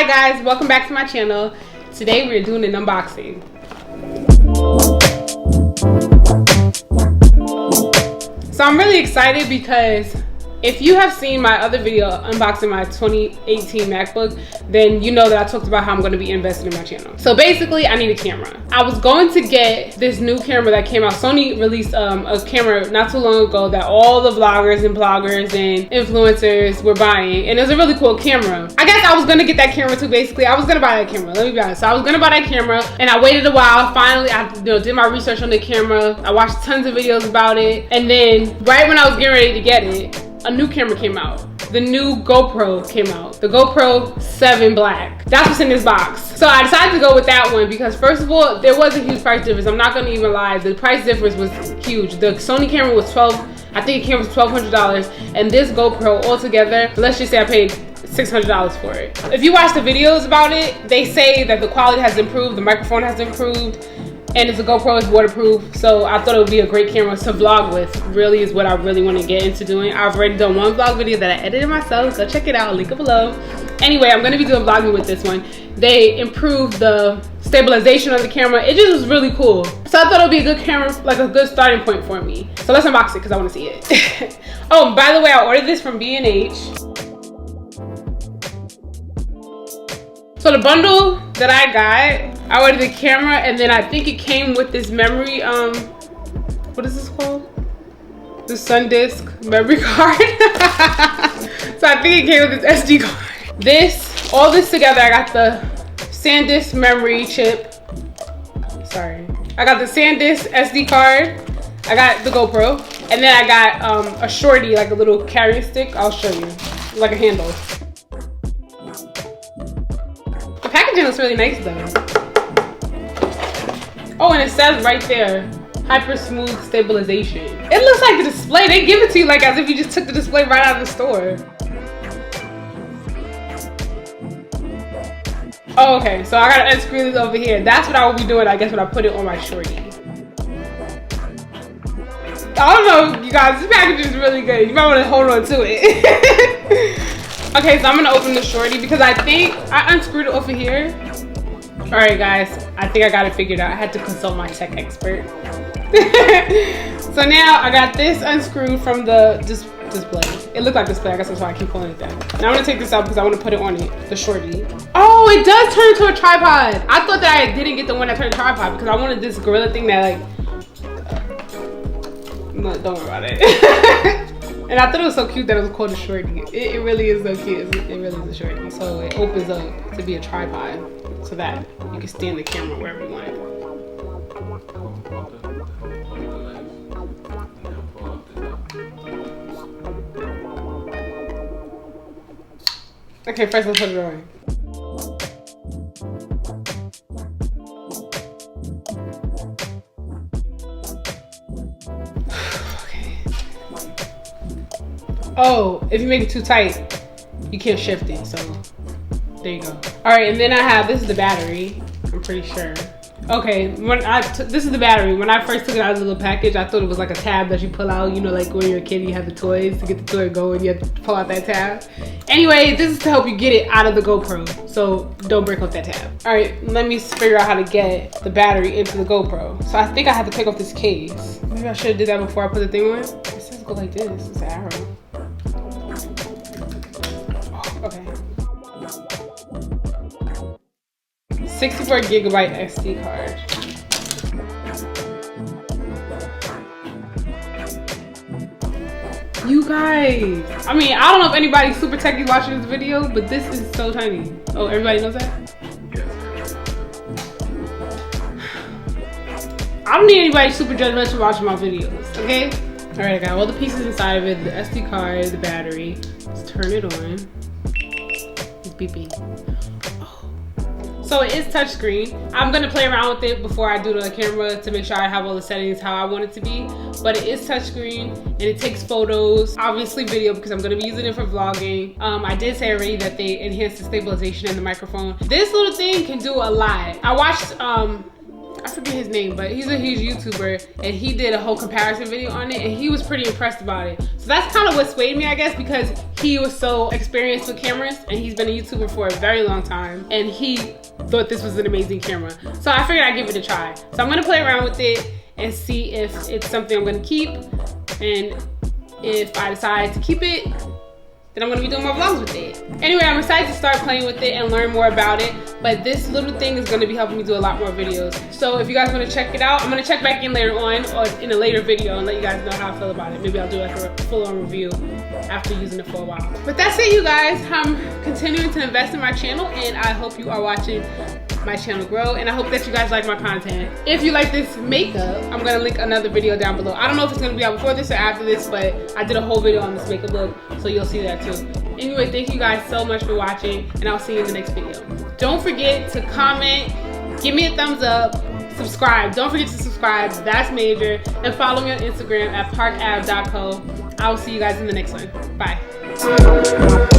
Hi guys, welcome back to my channel. Today we're doing an unboxing. So I'm really excited because if you have seen my other video unboxing my 2018 MacBook, then you know that I talked about how I'm going to be investing in my channel. So basically, I need a camera. I was going to get this new camera that came out. Sony released a camera not too long ago that all the vloggers and bloggers and influencers were buying, and it was a really cool camera. I guess I was going to get that camera too. Basically, I was going to buy that camera. Let me be honest. So I was going to buy that camera, and I waited a while. Finally, I did my research on the camera. I watched tons of videos about it, and then right when I was getting ready to get it, a new camera came out. The new GoPro came out. The GoPro 7 Black. That's what's in this box. So I decided to go with that one because first of all, there was a huge price difference. I'm not gonna even lie. The price difference was huge. The Sony camera was I think it came with $1,200. And this GoPro altogether, let's just say I paid $600 for it. If you watch the videos about it, they say that the quality has improved, the microphone has improved, and it's a GoPro Is Waterproof, so I thought it would be a great camera to vlog with. Really is what I really want to get into doing. I've already done one vlog video that I edited myself. Go check it out, link it below. Anyway, I'm going to be doing vlogging with this one. They improved the stabilization of the camera. It just was really cool. So I thought it would be a good camera, like a good starting point for me. So let's unbox it because I want to see it. Oh, by the way, I ordered this from B&H. So the bundle that I got, I ordered the camera, and then I think it came with this memory, what is this called? The SanDisk memory card. So I think it came with this SD card. All this together, I got the SanDisk memory chip. Sorry. I got the SanDisk SD card. I got the GoPro. And then I got a Shorty, like a little carrying stick. I'll show you. Like a handle. The packaging looks really nice though. Oh, and it says right there, hyper smooth stabilization. It looks like the display. They give it to you like as if you just took the display right out of the store. Oh, okay, so I gotta unscrew this over here. That's what I will be doing, I guess, when I put it on my Shorty. I don't know, you guys, this package is really good. You might want to hold on to it. Okay, so I'm gonna open the Shorty because I think I unscrewed it over here. All right, guys, I think I got it figured out. I had to consult my tech expert. So now I got this unscrewed from the display. It looked like display, I guess that's why I keep calling it that. Now I'm gonna take this out because I want to put it on it, the Shorty. Oh, it does turn into a tripod. I thought that I didn't get the one that turned tripod because I wanted this gorilla thing that no, don't worry about it. And I thought it was so cute that it was called a Shorty. It really is so cute. It really is a Shorty. So it opens up to be a tripod so that you can stand the camera wherever you want it. Okay, first let's put it on. Oh, if you make it too tight, you can't shift it, so there you go. All right, and then I have, this is the battery, I'm pretty sure. Okay, this is the battery. When I first took it out of the little package, I thought it was like a tab that you pull out, you know, like when you're a kid, you have the toys to get the toy going, you have to pull out that tab. Anyway, this is to help you get it out of the GoPro, so don't break off that tab. All right, let me figure out how to get the battery into the GoPro. So I think I have to take off this case. Maybe I should have did that before I put the thing on. It says go like this, it's an arrow. Okay. 64 gigabyte SD card. You guys, I mean, I don't know if anybody's super techie watching this video, but this is so tiny. Oh, everybody knows that? Yes. I don't need anybody super judgmental watching my videos, okay? All right, I got all the pieces inside of it, the SD card, the battery. Let's turn it on. It's beeping. Oh. So it is touchscreen. I'm gonna play around with it before I do the camera to make sure I have all the settings how I want it to be. But it is touchscreen and it takes photos, obviously video because I'm gonna be using it for vlogging. I did say already that they enhanced the stabilization in the microphone. This little thing can do a lot. I watched I forget his name, but he's a huge YouTuber, and he did a whole comparison video on it, and he was pretty impressed about it. So that's kind of what swayed me, I guess, because he was so experienced with cameras, and he's been a YouTuber for a very long time, and he thought this was an amazing camera. So I figured I'd give it a try. So I'm gonna play around with it and see if it's something I'm gonna keep, and if I decide to keep it, then I'm gonna be doing more vlogs with it. Anyway, I'm excited to start playing with it and learn more about it, but this little thing is gonna be helping me do a lot more videos. So if you guys wanna check it out, I'm gonna check back in later on or in a later video and let you guys know how I feel about it. Maybe I'll do like a full-on review after using it for a while. But that's it, you guys. I'm continuing to invest in my channel, and I hope you are watching my channel grow, and I hope that you guys like my content. If you like this makeup, I'm gonna link another video down below. I don't know if it's gonna be out before this or after this, but I did a whole video on this makeup look, so you'll see that too. Anyway, thank you guys so much for watching, and I'll see you in the next video. Don't forget to comment, give me a thumbs up, subscribe. Don't forget to subscribe, that's major, and follow me on Instagram at parkab.co. I will see you guys in the next one. Bye.